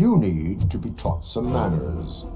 You need to be taught some manners.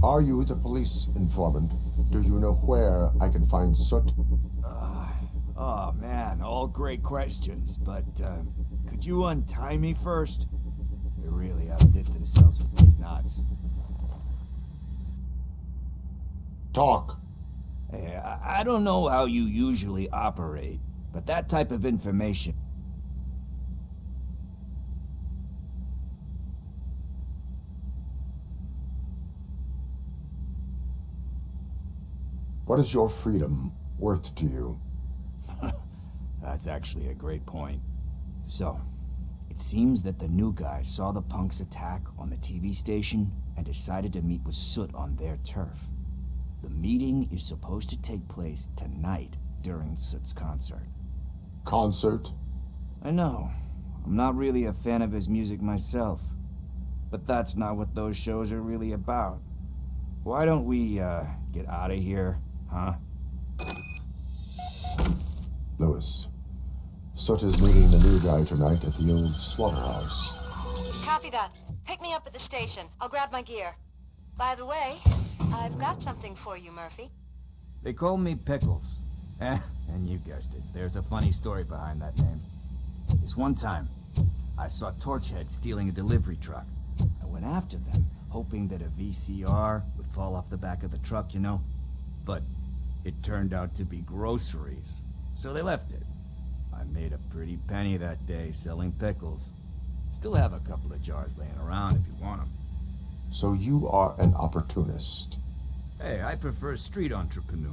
Are you the police informant? Do you know where I can find Soot? Oh man, all great questions, but could you untie me first? They really outdid themselves with these knots. Talk. Hey, I don't know how you usually operate, but that type of information... What is your freedom worth to you? That's actually a great point. So, it seems that the new guy saw the punks attack on the TV station and decided to meet with Soot on their turf. The meeting is supposed to take place tonight during Soot's concert. Concert? I know. I'm not really a fan of his music myself. But that's not what those shows are really about. Why don't we, get out of here, huh? Lewis. Soot is meeting the new guy tonight at the old slaughterhouse. Copy that. Pick me up at the station. I'll grab my gear. By the way, I've got something for you, Murphy. They call me Pickles. And you guessed it. There's a funny story behind that name. This one time, I saw Torchhead stealing a delivery truck. I went after them, hoping that a VCR would fall off the back of the truck, you know? But it turned out to be groceries, so they left it. I made a pretty penny that day selling pickles. Still have a couple of jars laying around if you want them. So you are an opportunist. Hey, I prefer street entrepreneur.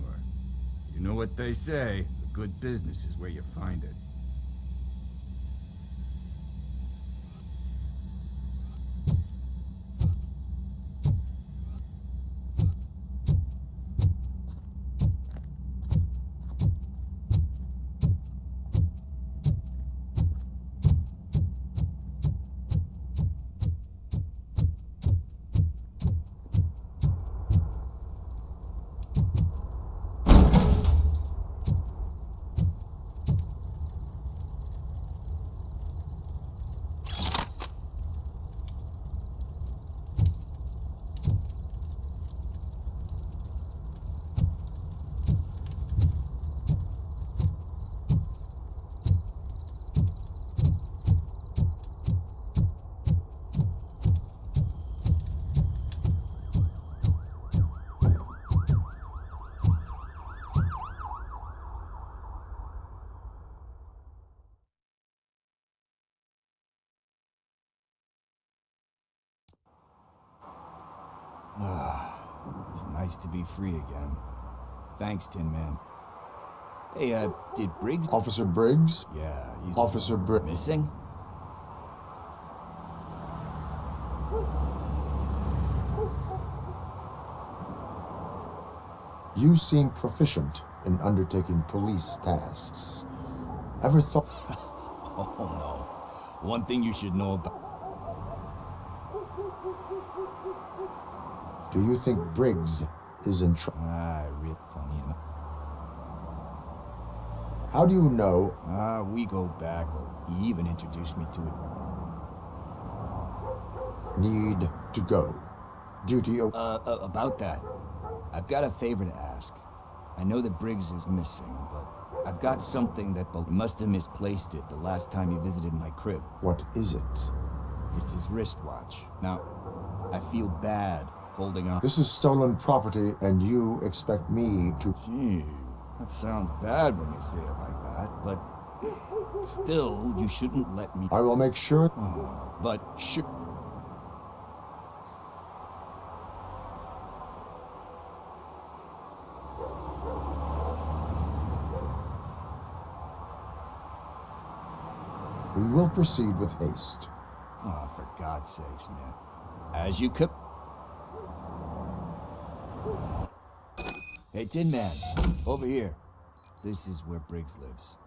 You know what they say, a good business is where you find it. It's nice to be free again. Thanks, Tin Man. Hey, did Briggs... Officer Briggs? Yeah, he's... Officer Briggs. Missing? You seem proficient in undertaking police tasks. Ever thought... Oh, no. One thing you should know about... Do you think Briggs is in trouble? Real funny enough. How do you know? We go back. He even introduced me to it. Need to go. Duty o- About that. I've got a favor to ask. I know that Briggs is missing, but I've got something that must have misplaced it the last time he visited my crib. What is it? It's his wristwatch. Now, I feel bad holding on. This is stolen property, and you expect me to... Gee, that sounds bad when you say it like that, but still, you shouldn't let me... I will make sure... But sure... We will proceed with haste. Oh, for God's sakes, man. As you could... Hey, Tin Man, over here. This is where Briggs lives.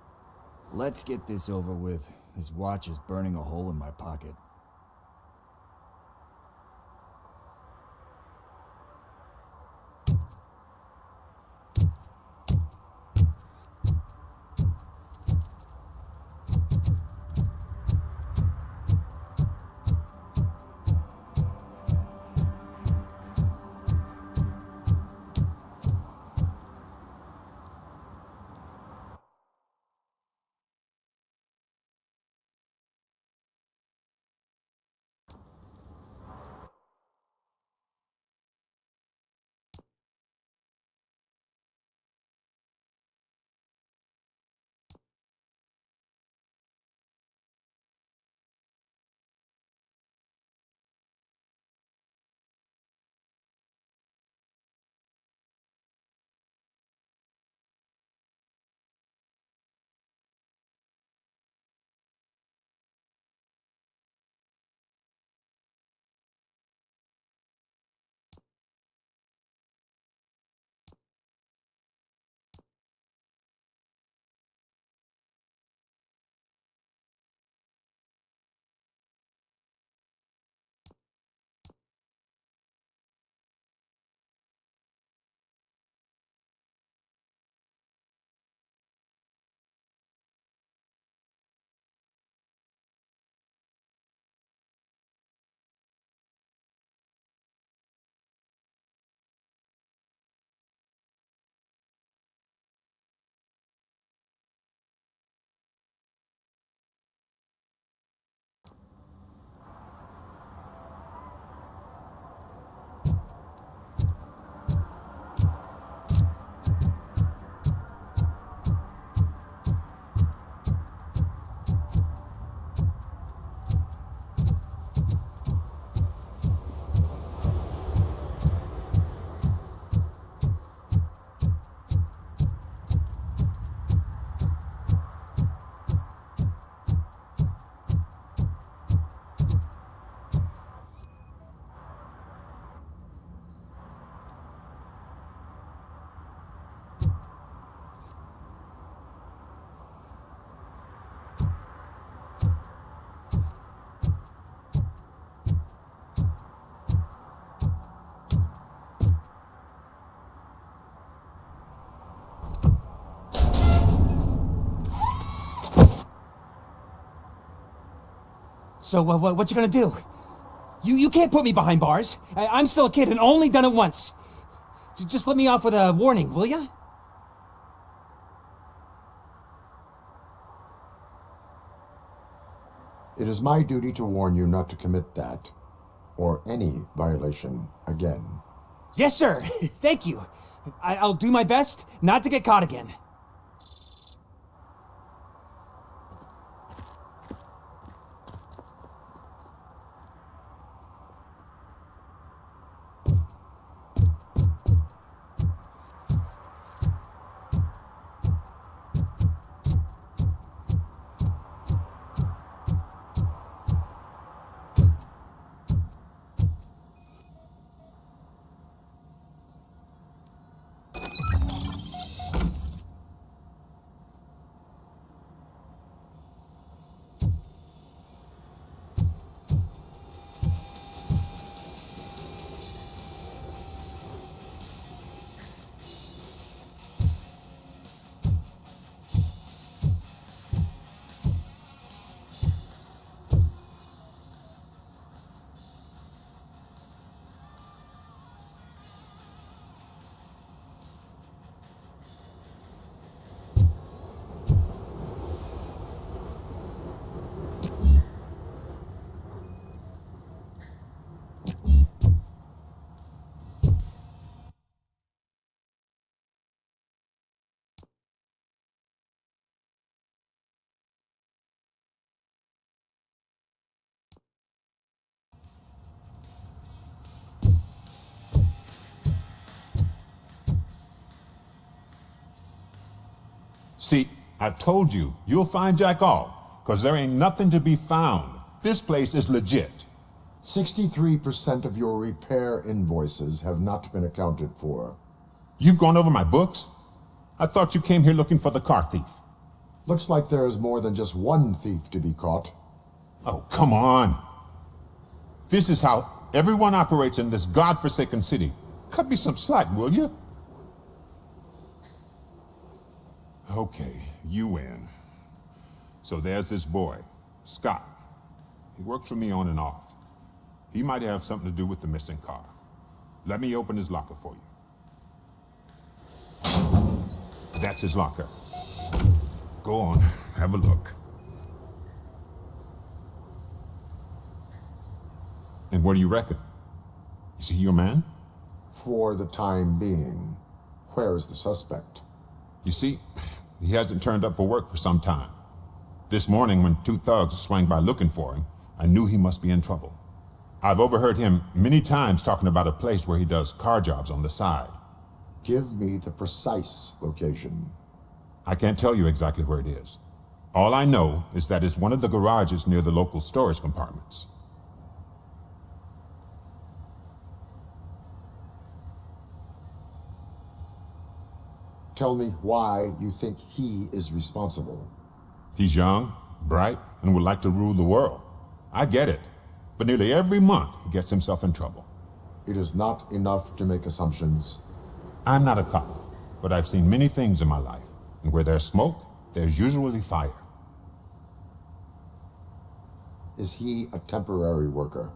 Let's get this over with. His watch is burning a hole in my pocket. So, what you gonna do? You can't put me behind bars. I'm still a kid and only done it once. Just let me off with a warning, will ya? It is my duty to warn you not to commit that, or any violation again. Yes, sir. Thank you. I'll do my best not to get caught again. See, I've told you, you'll find Jack all, because there ain't nothing to be found. This place is legit. 63% of your repair invoices have not been accounted for. You've gone over my books? I thought you came here looking for the car thief. Looks like there is more than just one thief to be caught. Oh, come on. This is how everyone operates in this godforsaken city. Cut me some slack, will you? Okay, you win. So there's this boy, Scott. He works for me on and off. He might have something to do with the missing car. Let me open his locker for you. That's his locker. Go on, have a look. And what do you reckon? Is he your man? For the time being. Where is the suspect? You see, he hasn't turned up for work for some time. This morning, when two thugs swang by looking for him, I knew he must be in trouble. I've overheard him many times talking about a place where he does car jobs on the side. Give me the precise location. I can't tell you exactly where it is. All I know is that it's one of the garages near the local storage compartments. Tell me why you think he is responsible. He's young, bright, and would like to rule the world. I get it. But nearly every month, he gets himself in trouble. It is not enough to make assumptions. I'm not a cop, but I've seen many things in my life. And where there's smoke, there's usually fire. Is he a temporary worker?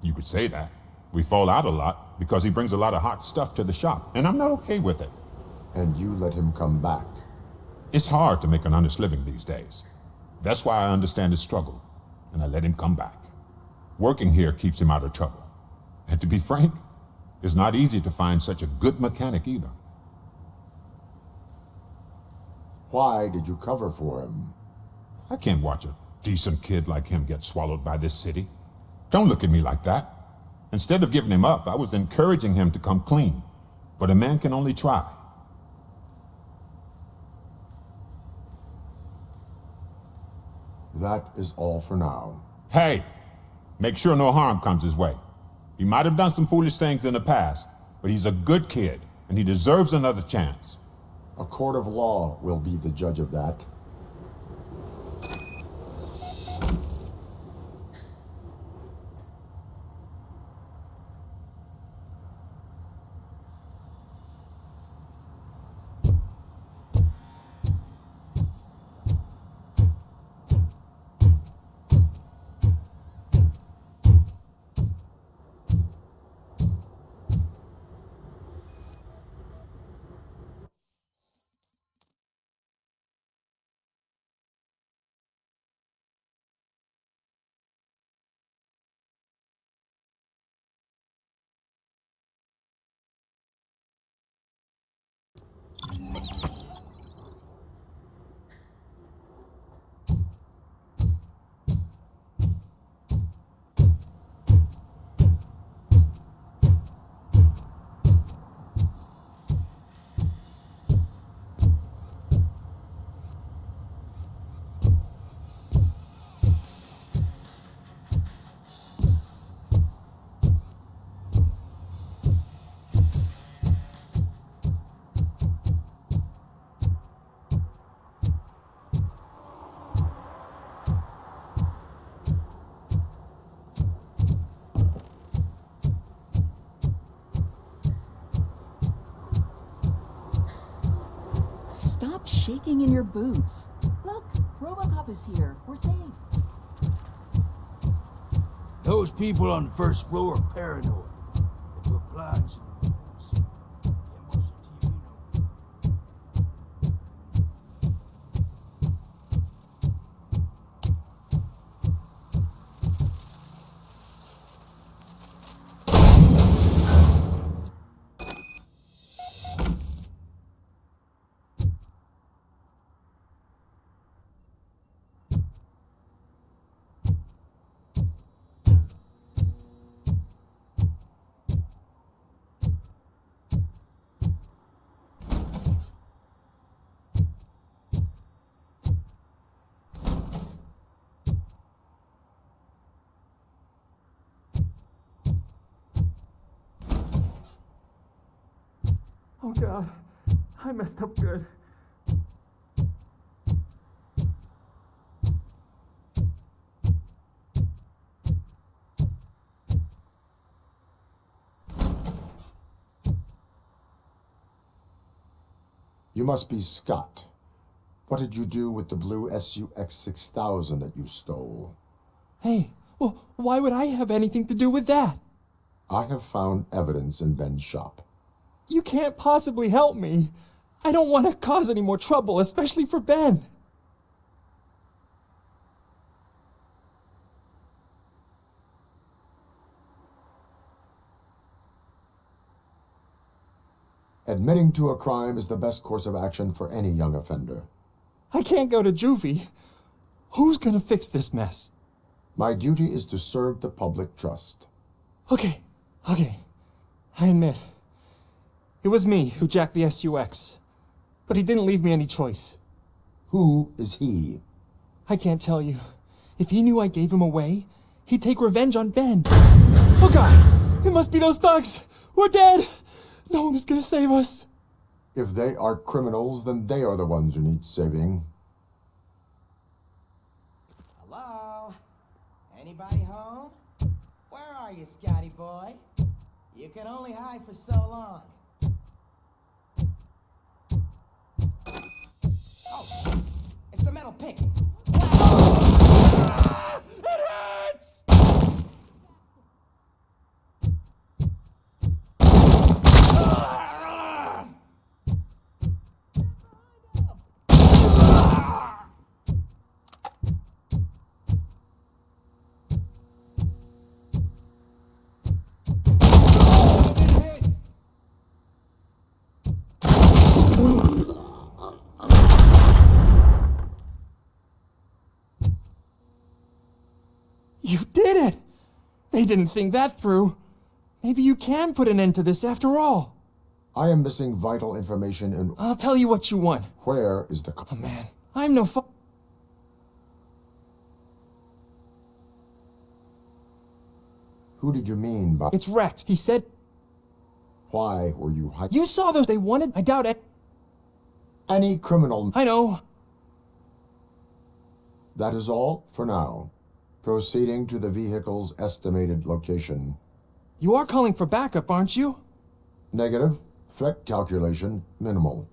You could say that. We fall out a lot because he brings a lot of hot stuff to the shop, and I'm not okay with it. And you let him come back. It's hard to make an honest living these days. That's why I understand his struggle, and I let him come back. Working here keeps him out of trouble. And to be frank, it's not easy to find such a good mechanic either. Why did you cover for him? I can't watch a decent kid like him get swallowed by this city. Don't look at me like that. Instead of giving him up, I was encouraging him to come clean. But a man can only try. That is all for now. Hey, make sure no harm comes his way. He might have done some foolish things in the past, but he's a good kid, and he deserves another chance. A court of law will be the judge of that. shaking in your boots. Look, RoboCop is here. We're safe. Those people on the first floor are paranoid. They put blinds in the walls. Can't watch the TV no more. Oh God, I messed up good. You must be Scott. What did you do with the blue SUX 6000 that you stole? Hey, well, why would I have anything to do with that? I have found evidence in Ben's shop. You can't possibly help me. I don't want to cause any more trouble, especially for Ben. Admitting to a crime is the best course of action for any young offender. I can't go to juvie. Who's gonna fix this mess? My duty is to serve the public trust. Okay. I admit. It was me who jacked the SUX. But he didn't leave me any choice. Who is he? I can't tell you. If he knew I gave him away, he'd take revenge on Ben. Oh God! It must be those thugs! We're dead! No one is gonna save us. If they are criminals, then they are the ones who need saving. Hello? Anybody home? Where are you, Scotty boy? You can only hide for so long. Oh, it's the metal pick. It hurts! You did it! They didn't think that through. Maybe you can put an end to this after all. I am missing vital information in I'll tell you what you want. where is the... Oh man, I'm no fu- Who did you mean by... It's Rex. He said, Why were you hiding? you saw those they wanted? I doubt it. Any criminal... I know. That is all for now. Proceeding to the vehicle's estimated location. You are calling for backup, aren't you? Negative. Threat calculation minimal.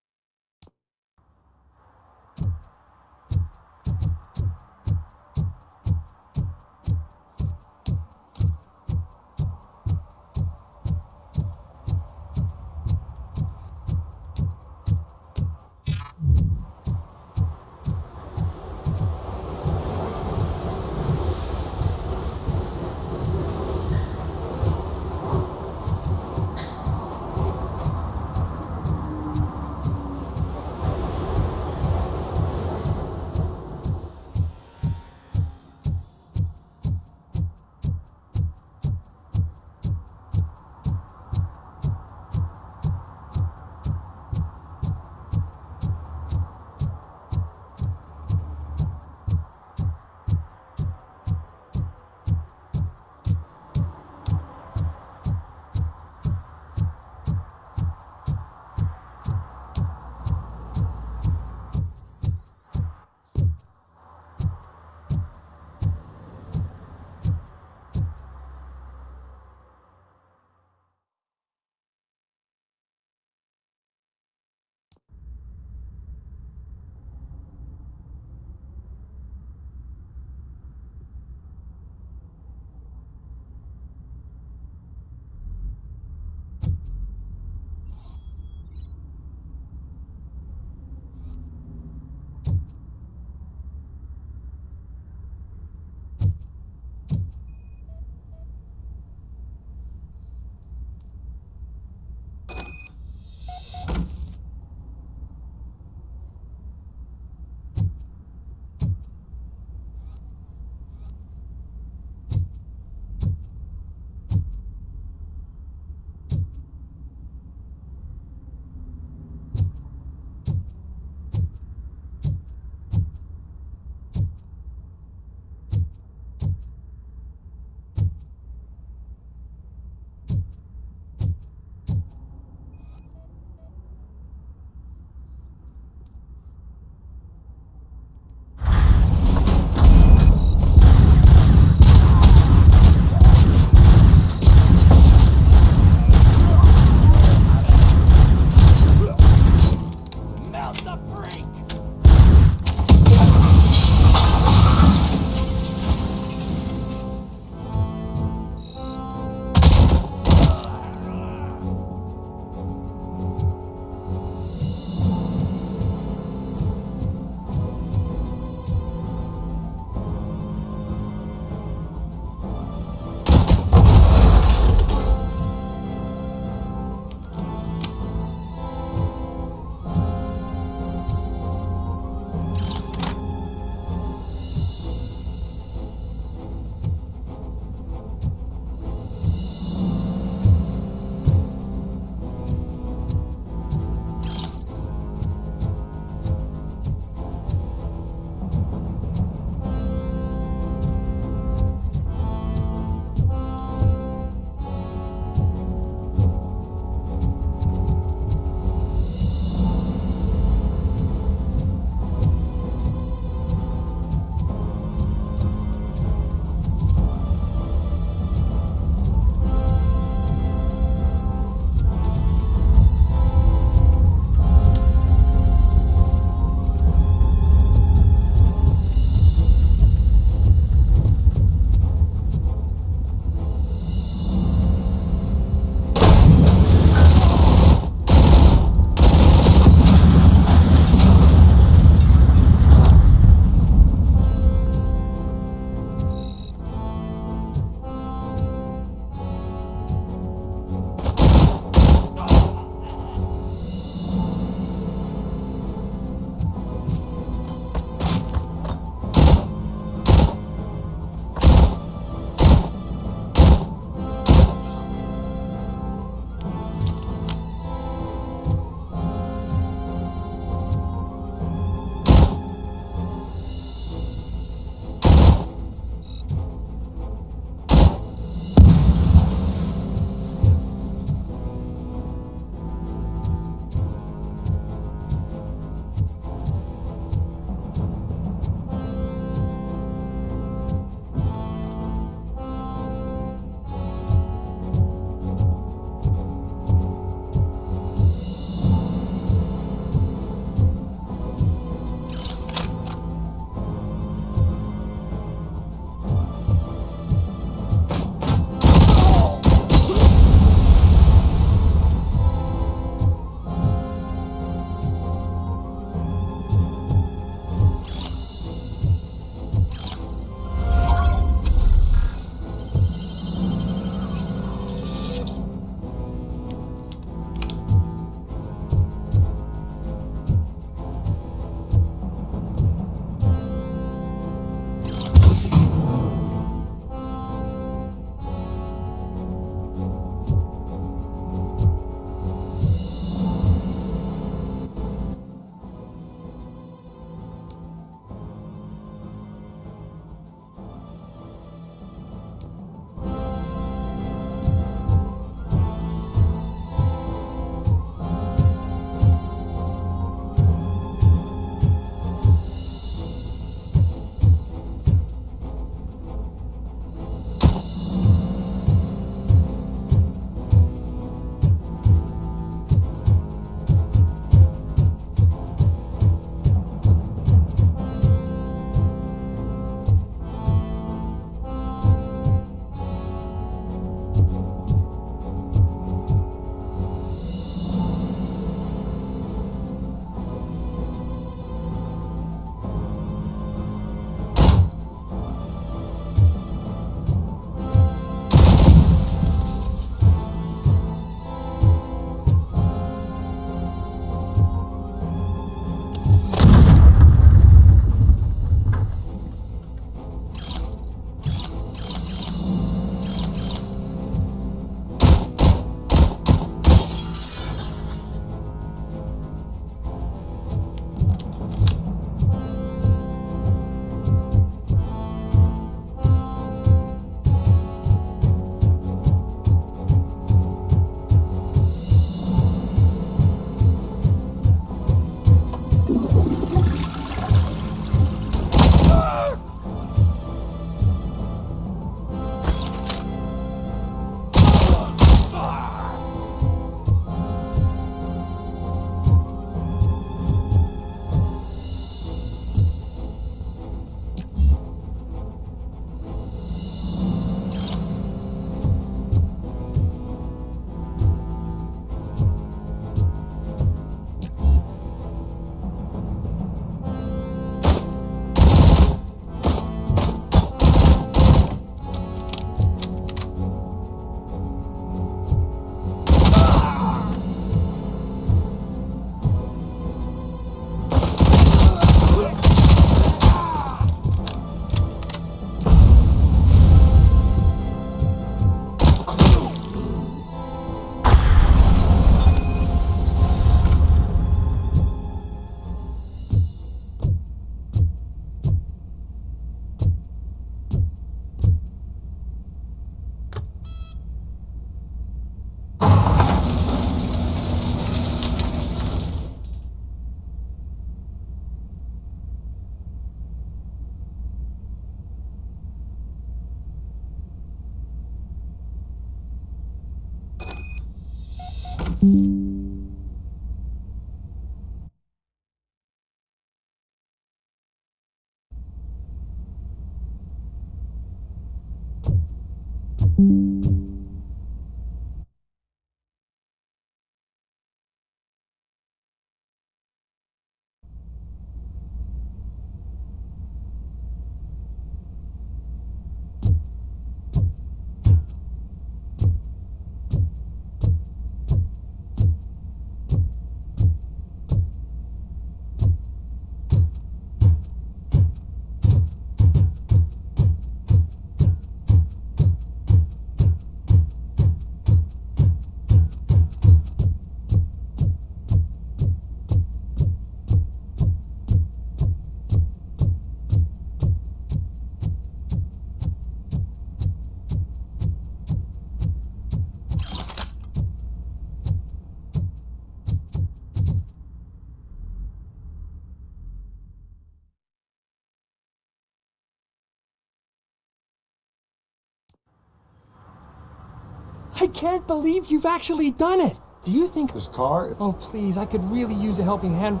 I can't believe you've actually done it! Do you think... This car? Oh, please, I could really use a helping hand.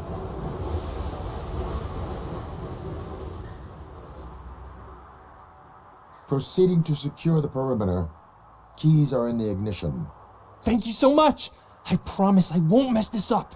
Proceeding to secure the perimeter. Keys are in the ignition. Thank you so much! I promise I won't mess this up.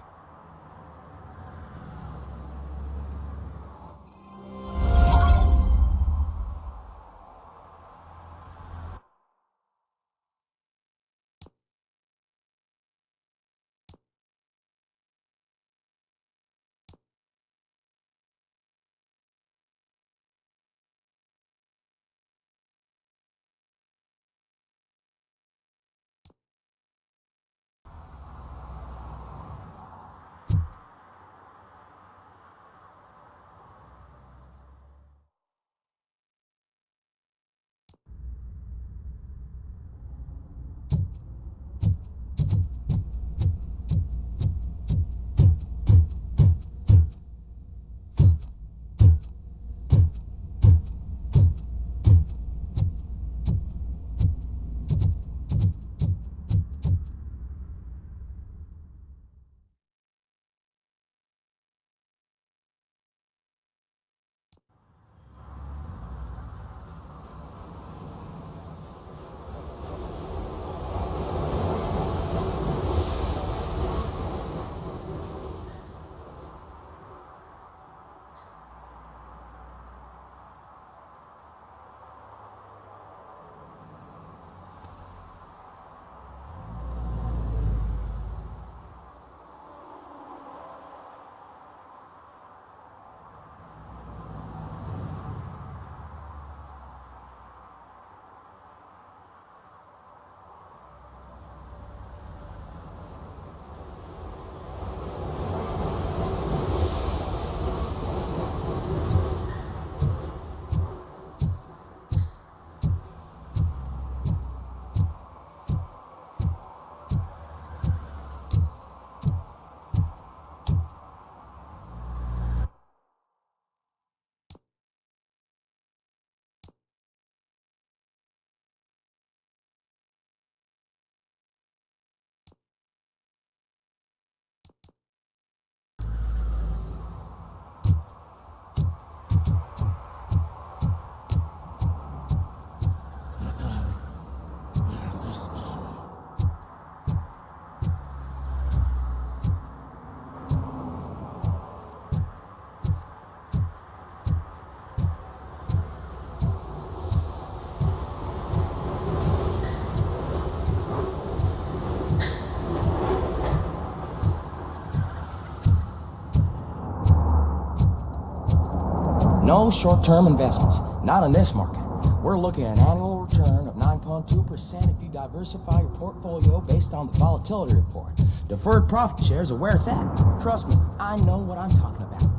No short-term investments, not in this market. We're looking at an annual return of 9.2% if you diversify your portfolio based on the volatility report. Deferred profit shares are where it's at. Trust me, I know what I'm talking about.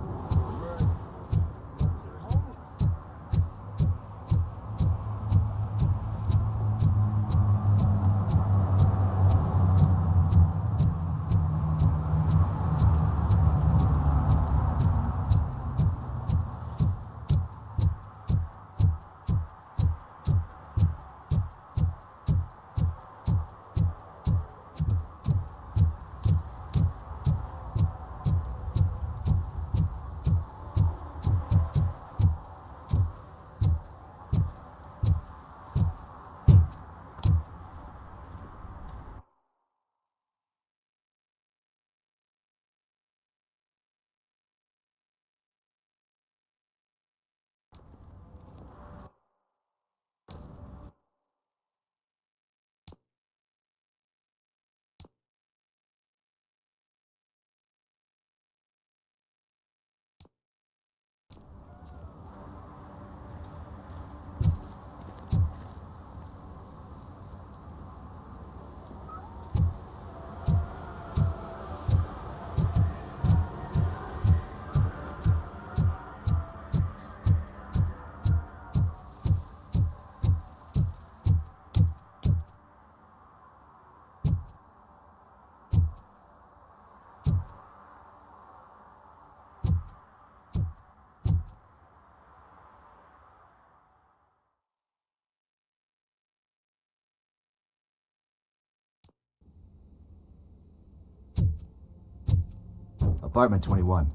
Apartment 21.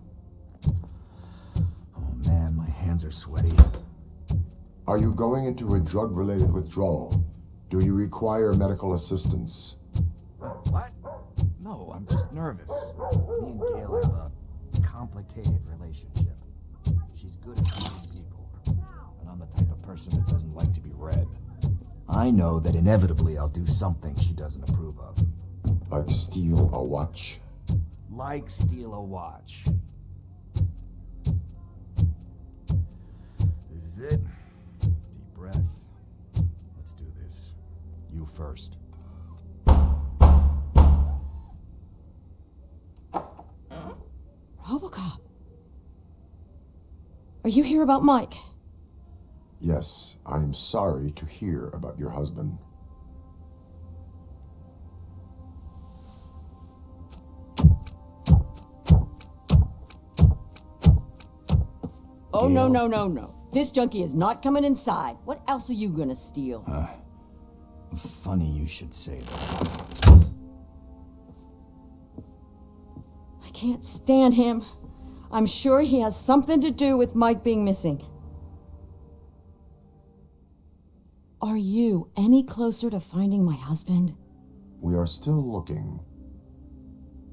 Oh man, my hands are sweaty. Are you going into a drug-related withdrawal? Do you require medical assistance? What? No, I'm just nervous. Me and Gail have a complicated relationship. She's good at reading people, and I'm the type of person that doesn't like to be read. I know that inevitably I'll do something she doesn't approve of. Like steal a watch? Like steal a watch. This is it. Deep breath. Let's do this. You first. Robocop. Are you here about Mike? Yes, I'm sorry to hear about your husband. Oh, Gail. no. This junkie is not coming inside. What else are you gonna steal? Funny you should say that. I can't stand him. I'm sure he has something to do with Mike being missing. Are you any closer to finding my husband? We are still looking.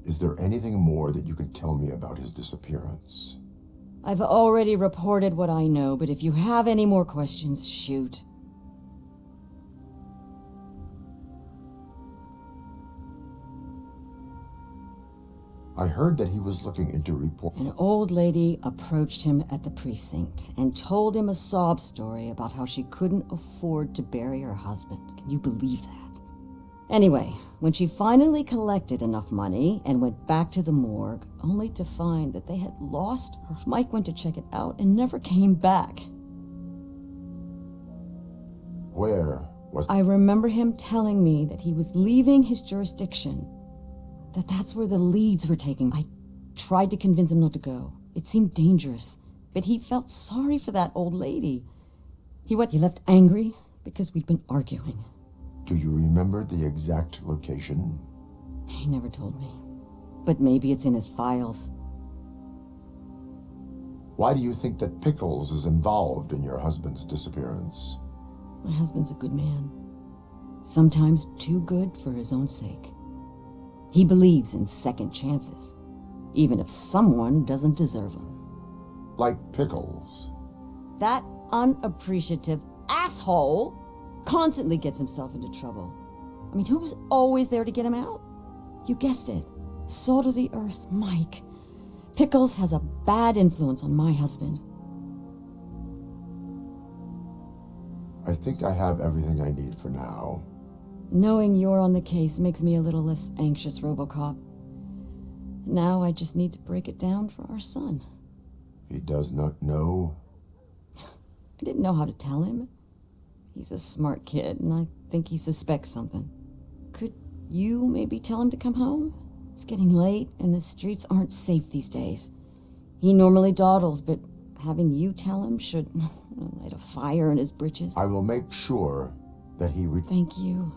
Is there anything more that you can tell me about his disappearance? I've already reported what I know, but if you have any more questions, shoot. I heard that he was looking into report. An old lady approached him at the precinct and told him a sob story about how she couldn't afford to bury her husband. Can you believe that? Anyway, when she finally collected enough money and went back to the morgue, only to find that they had lost her, Mike went to check it out and never came back. Where was... I remember him telling me that he was leaving his jurisdiction, that's where the leads were taking. I tried to convince him not to go. It seemed dangerous, but he felt sorry for that old lady. He left angry because we'd been arguing. Do you remember the exact location? He never told me, but maybe it's in his files. Why do you think that Pickles is involved in your husband's disappearance? My husband's a good man. Sometimes too good for his own sake. He believes in second chances, even if someone doesn't deserve them. Like Pickles. That unappreciative asshole constantly gets himself into trouble. I mean, who's always there to get him out? You guessed it. Salt of the earth, Mike. Pickles has a bad influence on my husband. I think I have everything I need for now. Knowing you're on the case makes me a little less anxious, Robocop. Now I just need to break it down for our son. He does not know? I didn't know how to tell him. He's a smart kid, and I think he suspects something. Could you maybe tell him to come home? It's getting late, and the streets aren't safe these days. He normally dawdles, but having you tell him should light a fire in his britches. I will make sure that he... Thank you.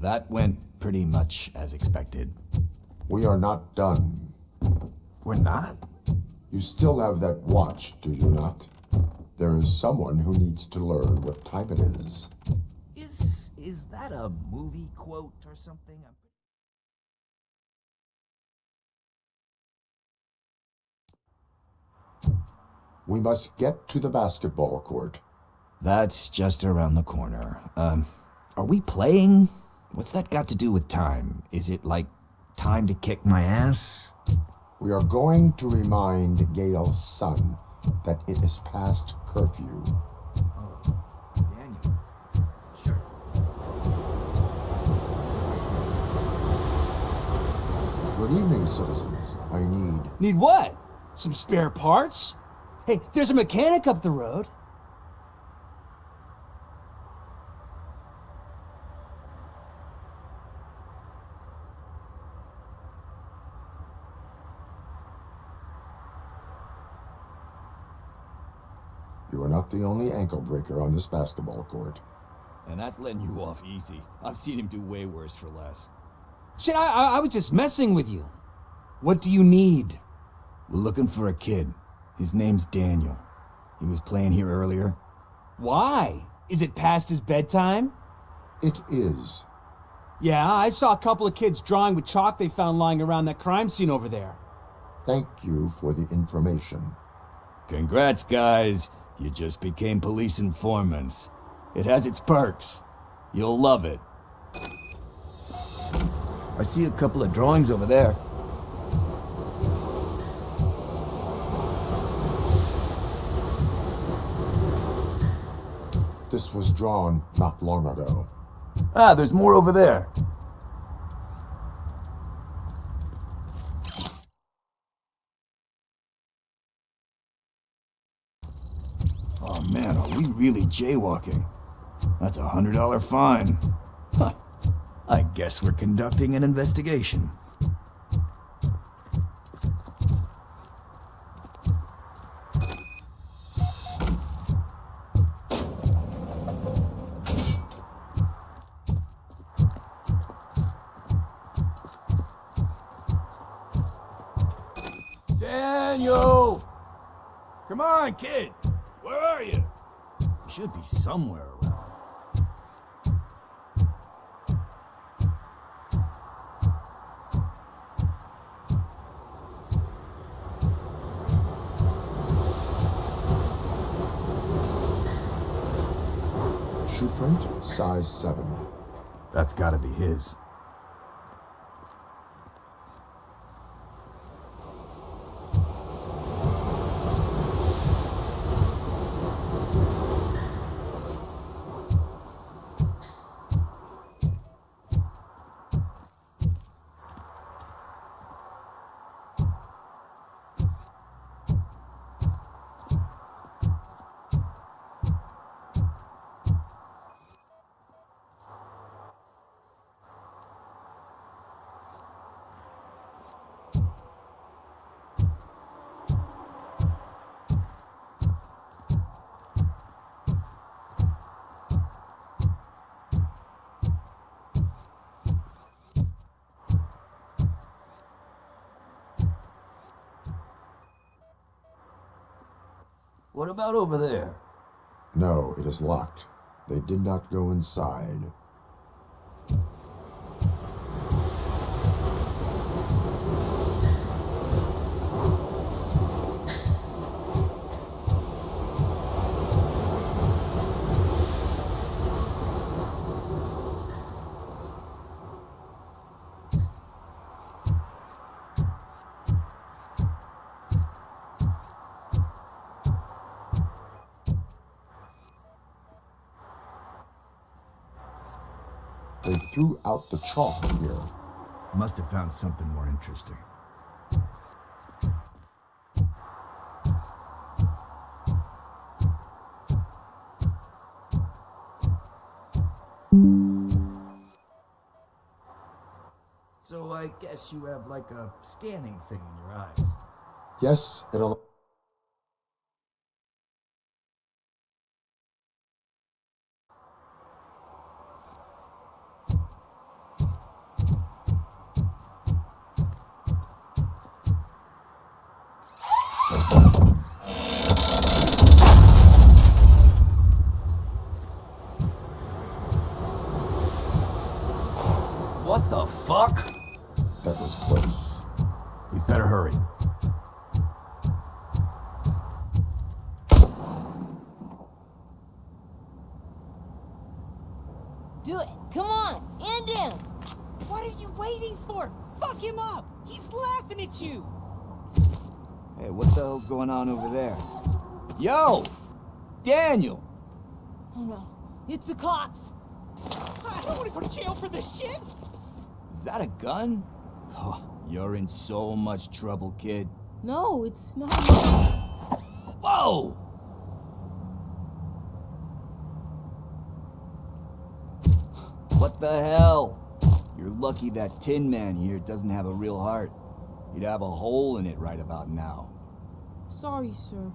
That went pretty much as expected. We are not done. We're not? You still have that watch, do you not? There is someone who needs to learn what time it is. Is that a movie quote or something? We must get to the basketball court. That's just around the corner. Are we playing? What's that got to do with time? Is it like time to kick my ass? We are going to remind Gail's son that it is past curfew. Oh, Daniel. Sure. Good evening, citizens. I need... Need what? Some spare parts? Hey, there's a mechanic up the road. You are not the only ankle breaker on this basketball court. And that's letting you off easy. I've seen him do way worse for less. Shit, I was just messing with you. What do you need? We're looking for a kid. His name's Daniel. He was playing here earlier. Why? Is it past his bedtime? It is. Yeah, I saw a couple of kids drawing with chalk they found lying around that crime scene over there. Thank you for the information. Congrats, guys. You just became police informants. It has its perks. You'll love it. I see a couple of drawings over there. This was drawn not long ago. Ah, there's more over there. Oh man, are we really jaywalking? That's a $100 fine. Huh. I guess we're conducting an investigation. Daniel! Come on, kid! Where are you? You should be somewhere around. Shoe print, size 7. That's gotta be his. What about over there? No, it is locked. They did not go inside. They threw out the chalk here. Must have found something more interesting. So I guess you have like a scanning thing in your eyes. Yes, it'll... What the fuck? That was close. We better hurry. Do it. Come on. End him. What are you waiting for? Fuck him up! He's laughing at you! Hey, what the hell's going on over there? Yo! Daniel! Oh no, it's the cops! I don't want to go to jail for this shit! Is that a gun? Oh, you're in so much trouble, kid. No, it's not. Whoa! What the hell? You're lucky that Tin Man here doesn't have a real heart. He'd have a hole in it right about now. Sorry, sir.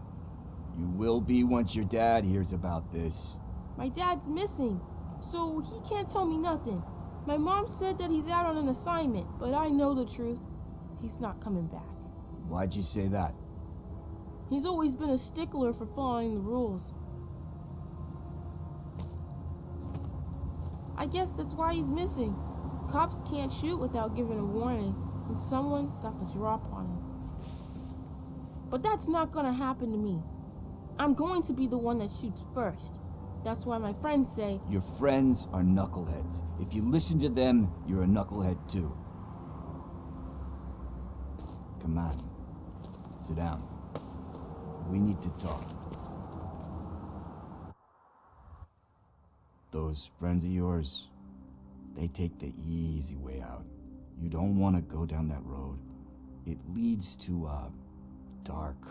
You will be once your dad hears about this. My dad's missing, so he can't tell me nothing. My mom said that he's out on an assignment, but I know the truth. He's not coming back. Why'd you say that? He's always been a stickler for following the rules. I guess that's why he's missing. Cops can't shoot without giving a warning, and someone got the drop on him. But that's not gonna happen to me. I'm going to be the one that shoots first. That's why my friends say... Your friends are knuckleheads. If you listen to them, you're a knucklehead too. Come on. Sit down. We need to talk. Those friends of yours, they take the easy way out. You don't want to go down that road. It leads to a dark,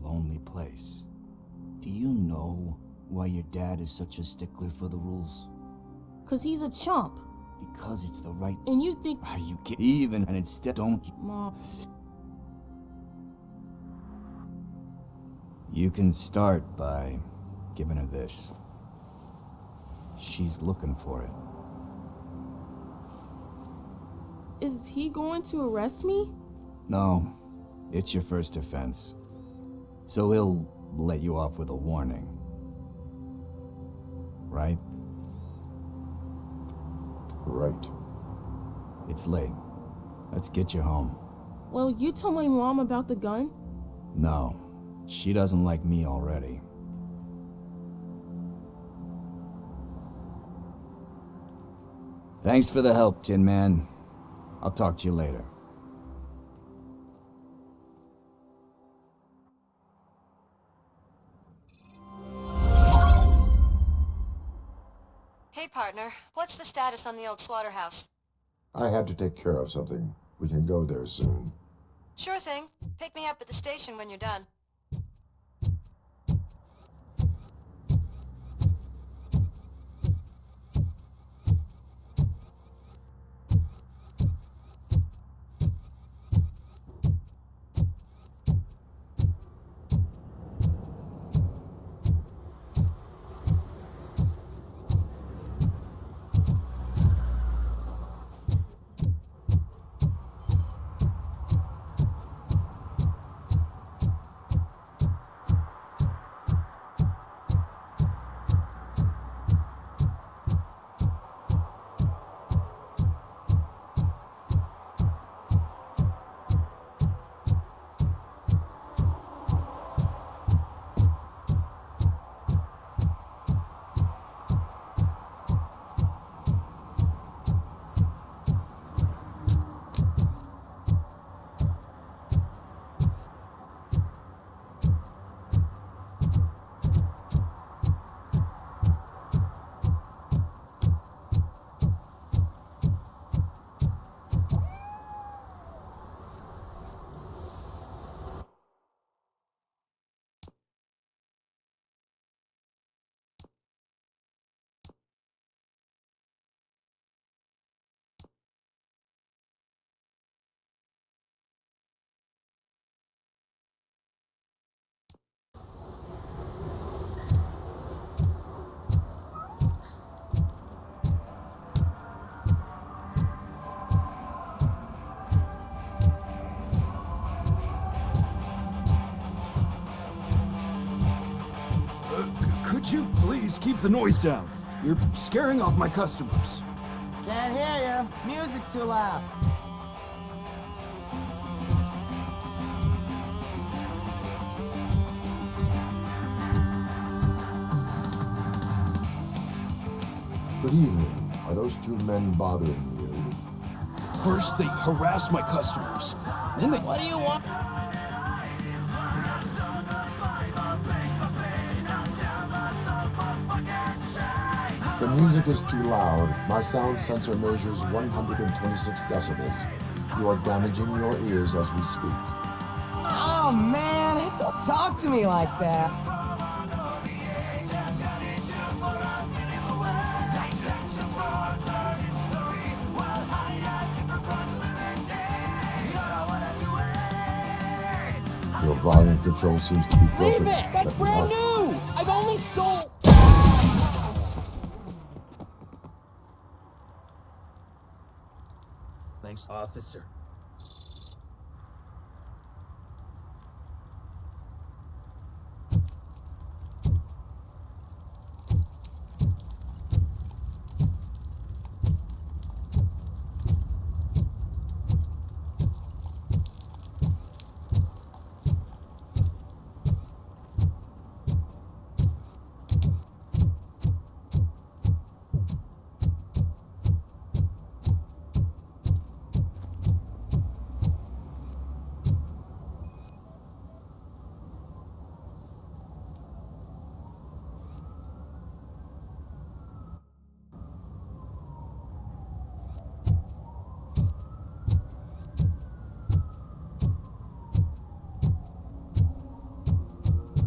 lonely place. Do you know why your dad is such a stickler for the rules? 'Cause he's a chump. Because it's the right... And you think... Are you kidding? Even, and instead don't... Mom... You can start by giving her this. She's looking for it. Is he going to arrest me? No, it's your first offense. So he'll let you off with a warning. Right? Right. It's late. Let's get you home. Well, you told my mom about the gun? No, she doesn't like me already. Thanks for the help, Tin Man. I'll talk to you later. Hey, partner. What's the status on the old slaughterhouse? I had to take care of something. We can go there soon. Sure thing. Pick me up at the station when you're done. Could you please keep the noise down? You're scaring off my customers. Can't hear you. Music's too loud. Good evening. Are those two men bothering you? First, they harass my customers. Then they... What do you want? The music is too loud. My sound sensor measures 126 decibels. You are damaging your ears as we speak. Oh man, don't talk to me like that. Your volume control seems to be broken. Leave it! That's Check brand it out. new! I've only stole... Thanks, officer.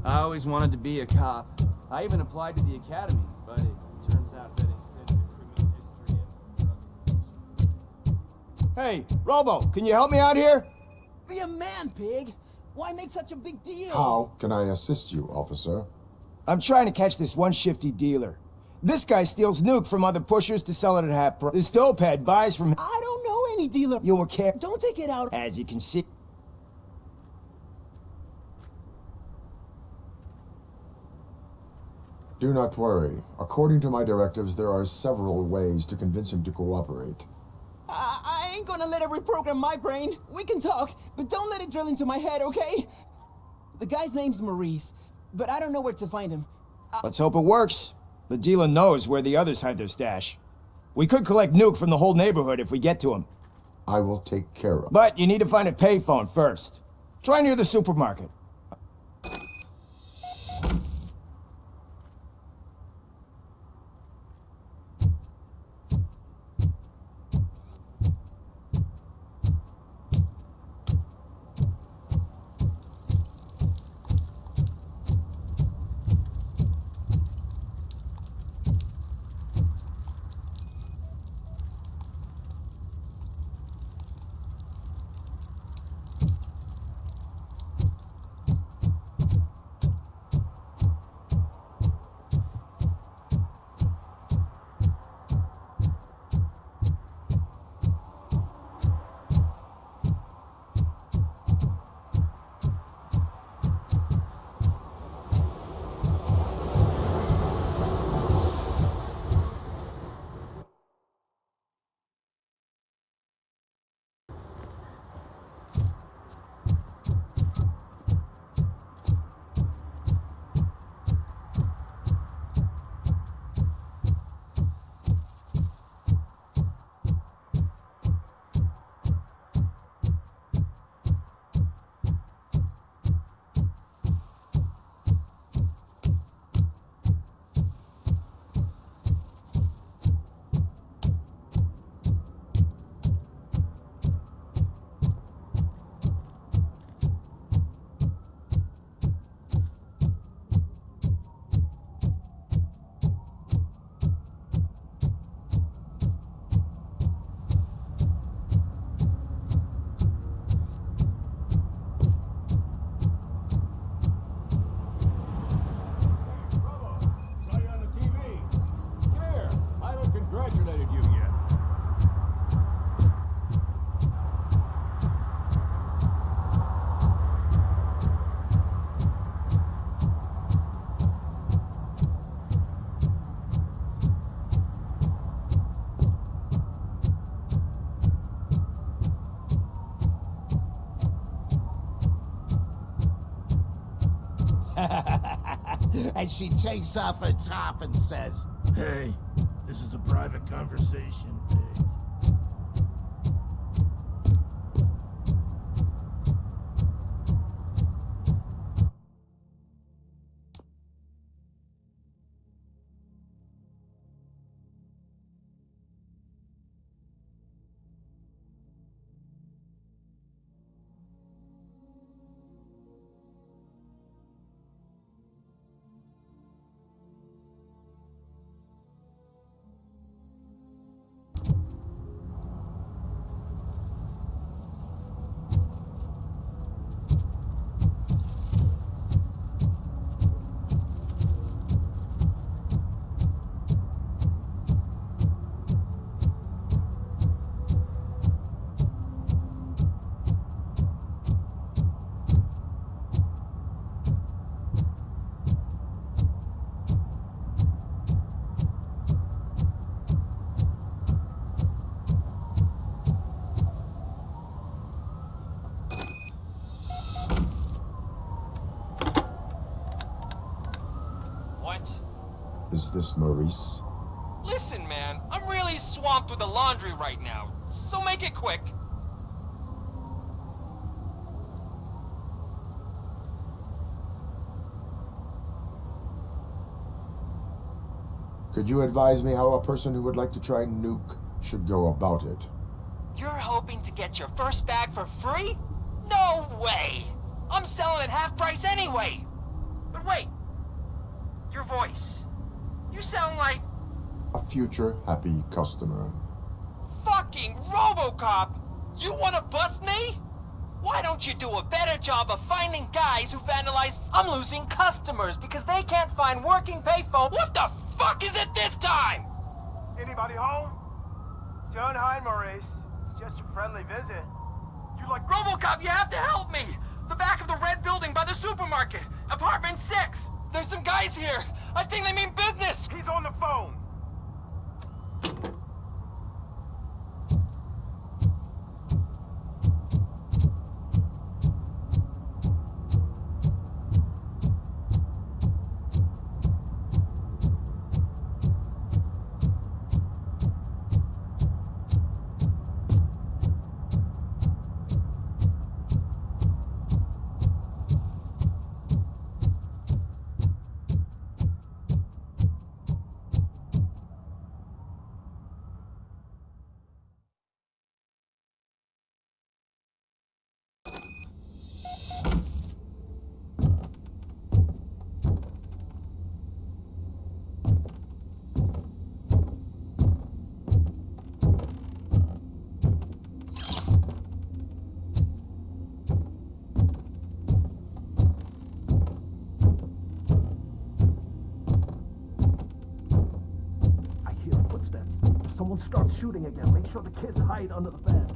I always wanted to be a cop. I even applied to the academy, but it turns out that extensive criminal history and drug Hey, Robo, can you help me out here? Be a man, pig. Why make such a big deal? How can I assist you, officer? I'm trying to catch this one shifty dealer. This guy steals nuke from other pushers to sell it at half price. This dopehead buys from... I don't know any dealer. You will care. Don't take it out. As you can see... Do not worry. According to my directives, there are several ways to convince him to cooperate. I ain't gonna let it reprogram my brain. We can talk, but don't let it drill into my head, okay? The guy's name's Maurice, but I don't know where to find him. Let's hope it works. The dealer knows where the others hide their stash. We could collect nuke from the whole neighborhood if we get to him. I will take care of it. But you need to find a payphone first. Try near the supermarket. And she takes off her top and says, Hey, this is a private conversation, pig. Is this Maurice? Listen, man, I'm really swamped with the laundry right now, so make it quick. Could you advise me how a person who would like to try Nuke should go about it? You're hoping to get your first bag for free? No way! I'm selling at half price anyway! But wait, your voice. You sound like... A future happy customer. Fucking RoboCop! You wanna bust me? Why don't you do a better job of finding guys who vandalize... I'm losing customers because they can't find working payphone. What the fuck is it this time? Anybody home? Don't hide, Maurice. It's just a friendly visit. You like RoboCop, you have to help me! The back of the red building by the supermarket. Apartment 6. There's some guys here. I think they mean business. He's on the phone. Someone starts shooting again. Make sure the kids hide under the bed.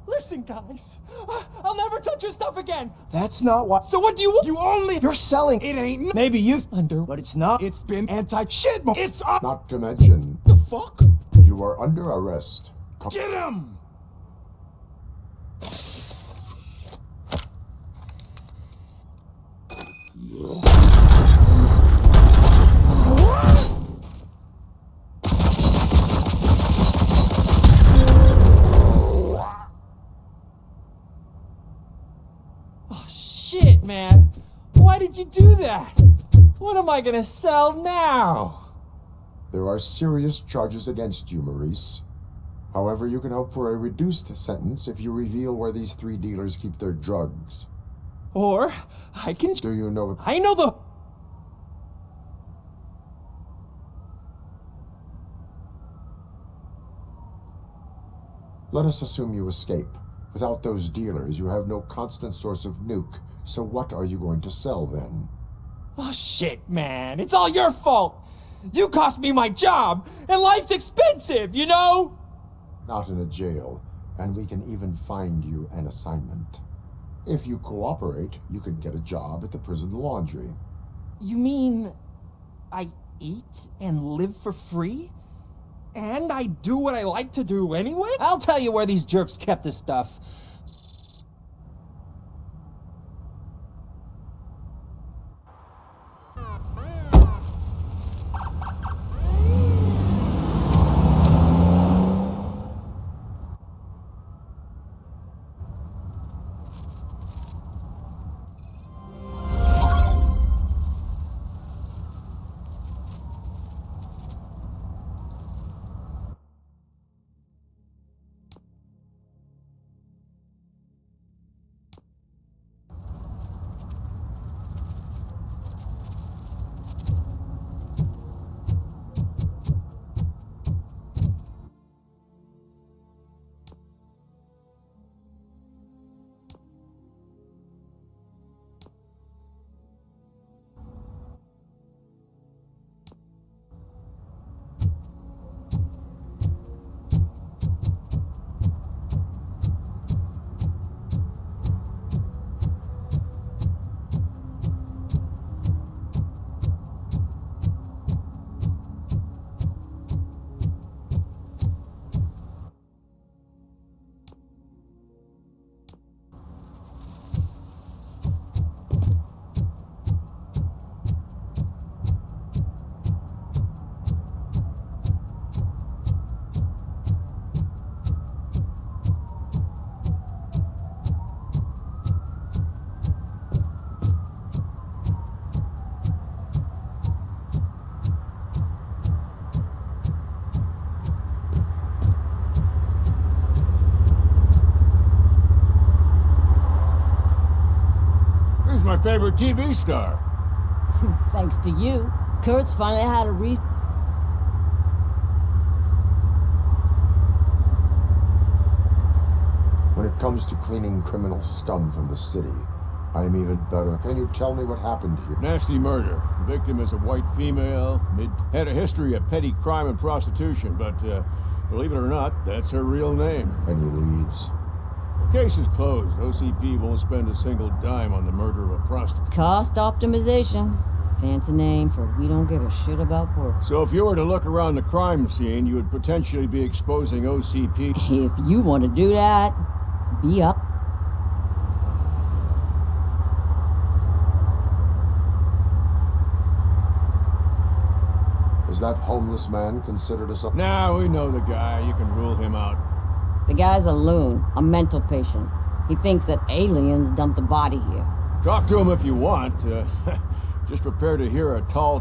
Listen, guys. I'll never touch your stuff again. That's not what. So what do you want? You only. You're selling. It ain't. Maybe you. Under. But it's not. It's been anti-shit. It's up. Not to mention, The fuck? you are under arrest. Get him! Oh, shit, man. Why did you do that? What am I gonna sell now? There are serious charges against you, Maurice. However, you can hope for a reduced sentence if you reveal where these 3 dealers keep their drugs. Or I can... Do you know... I know the... Let us assume you escape. Without those dealers, you have no constant source of nuke. So what are you going to sell then? Oh shit, man. It's all your fault. You cost me my job, and life's expensive, you know? Not in a jail, and we can even find you an assignment. If you cooperate, you can get a job at the prison laundry. You mean I eat and live for free? And I do what I like to do anyway? I'll tell you where these jerks kept this stuff. My favorite TV star. Thanks to you, Kurt's finally had a When it comes to cleaning criminal scum from the city, I am even better. Can you tell me what happened here? Nasty murder. The victim is a white female, had a history of petty crime and prostitution, but believe it or not, that's her real name. Any leads? The case is closed. OCP won't spend a single dime on the murder of a prostitute. Cost optimization. Fancy name for we don't give a shit about pork. So if you were to look around the crime scene, you would potentially be exposing OCP. If you want to do that, be up. Is that homeless man considered a... Nah, we know the guy. You can rule him out. The guy's a loon, a mental patient. He thinks that aliens dumped the body here. Talk to him if you want. Just prepare to hear a tall...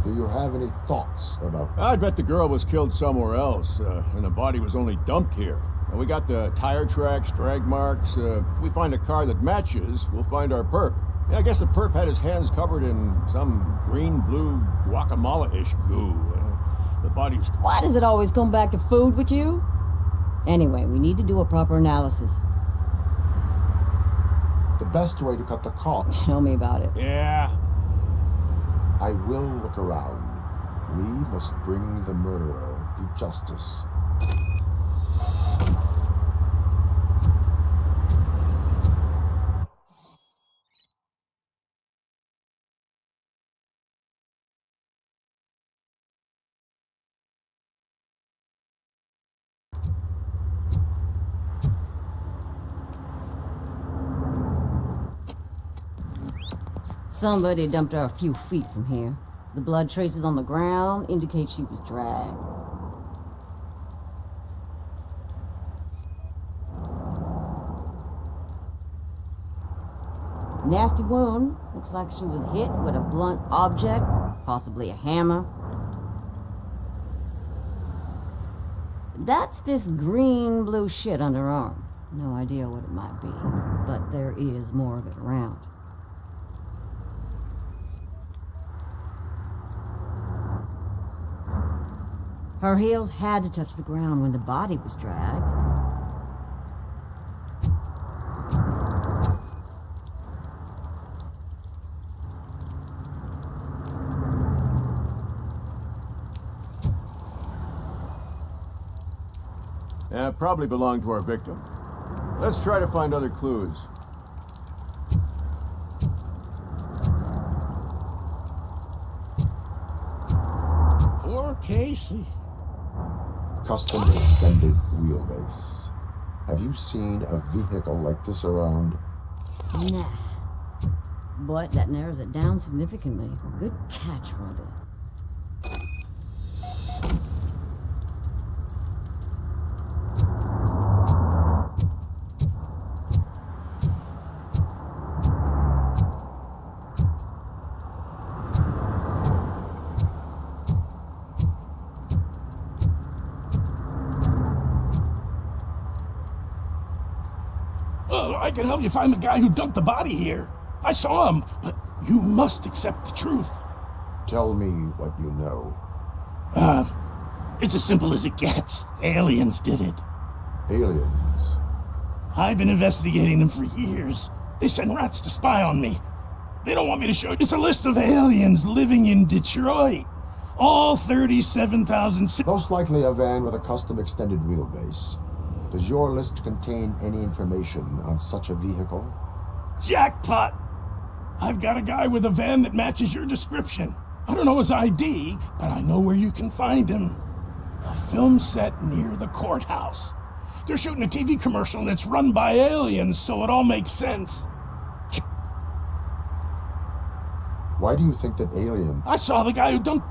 Do you have any thoughts about... I'd bet the girl was killed somewhere else, and the body was only dumped here. And we got the tire tracks, drag marks. If we find a car that matches, we'll find our perp. Yeah, I guess the perp had his hands covered in some green-blue guacamole-ish goo. The body's... Why does it always come back to food with you? Anyway, we need to do a proper analysis. The best way to cut the cost... Tell me about it. Yeah. I will look around. We must bring the murderer to justice. Somebody dumped her a few feet from here. The blood traces on the ground indicate she was dragged. Nasty wound. Looks like she was hit with a blunt object, possibly a hammer. That's this green-blue shit on her arm. No idea what it might be, but there is more of it around. Her heels had to touch the ground when the body was dragged. Yeah, probably belonged to our victim. Let's try to find other clues. Poor Casey. Custom extended wheelbase. Have you seen a vehicle like this around? Nah. But that narrows it down significantly. Good catch, Robo. I can help you find the guy who dumped the body here. I saw him, but you must accept the truth. Tell me what you know. It's as simple as it gets. Aliens did it. Aliens? I've been investigating them for years. They send rats to spy on me. They don't want me to show you. It's a list of aliens living in Detroit. All 37,000... Most likely a van with a custom extended wheelbase. Does your list contain any information on such a vehicle? Jackpot! I've got a guy with a van that matches your description. I don't know his ID, but I know where you can find him. A film set near the courthouse. They're shooting a TV commercial and it's run by aliens, so it all makes sense. Why do you think that alien... I saw the guy who dumped...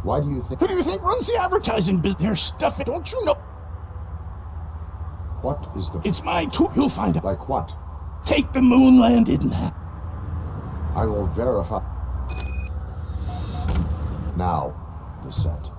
Why do you think... Who do you think runs the advertising business? Their stuff, don't you know? What is the... It's my tool. You'll find out. Like what? Take the moon landed now. I will verify. Now, the set.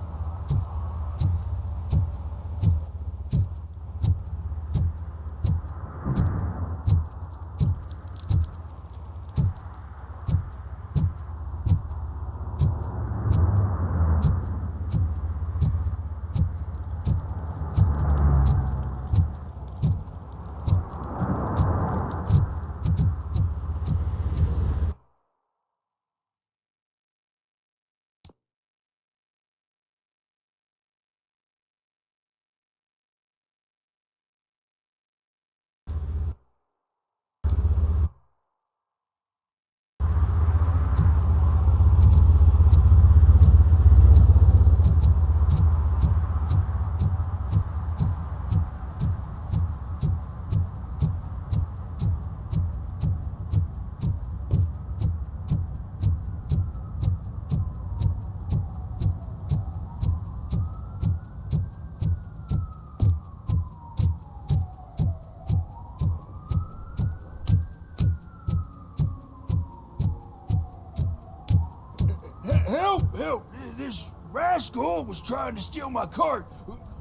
Help! This rascal was trying to steal my cart.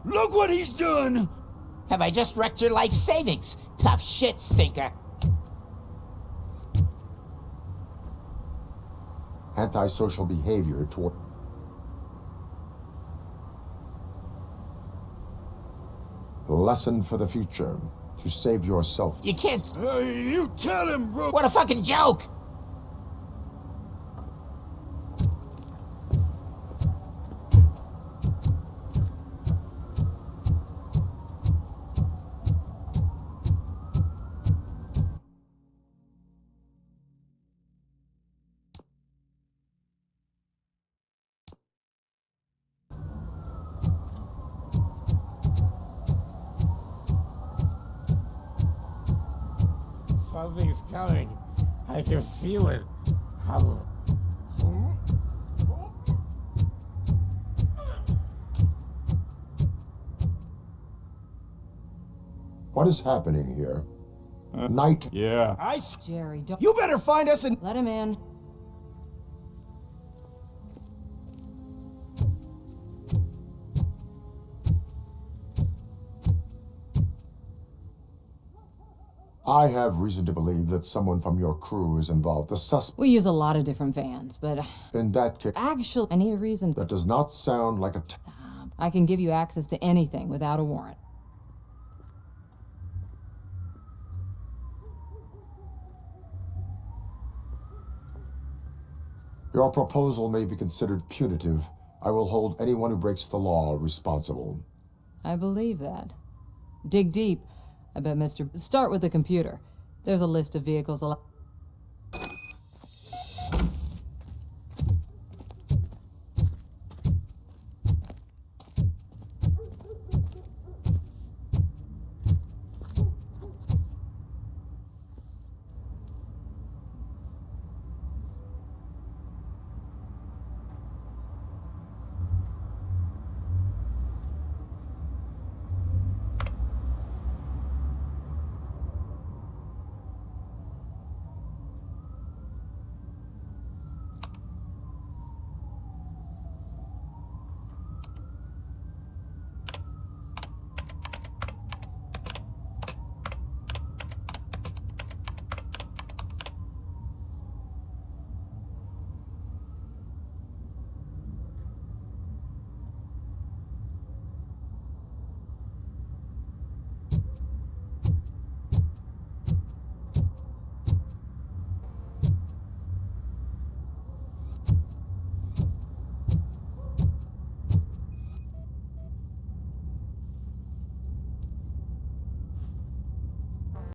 Look what he's done! Have I just wrecked your life savings? Tough shit, stinker. Antisocial behavior toward... Lesson for the future. To save yourself. You can't... You tell him, bro! What a fucking joke! Something's coming. I can feel it. What is happening here? Night. Yeah. Jerry, don't... You better find us and... Let him in. I have reason to believe that someone from your crew is involved. The suspect... We use a lot of different vans, but... In that case... Actually, I need a reason... That does not sound like a... I can give you access to anything without a warrant. Your proposal may be considered punitive. I will hold anyone who breaks the law responsible. I believe that. Dig deep. I bet Mr. Start with the computer. There's a list of vehicles allowed.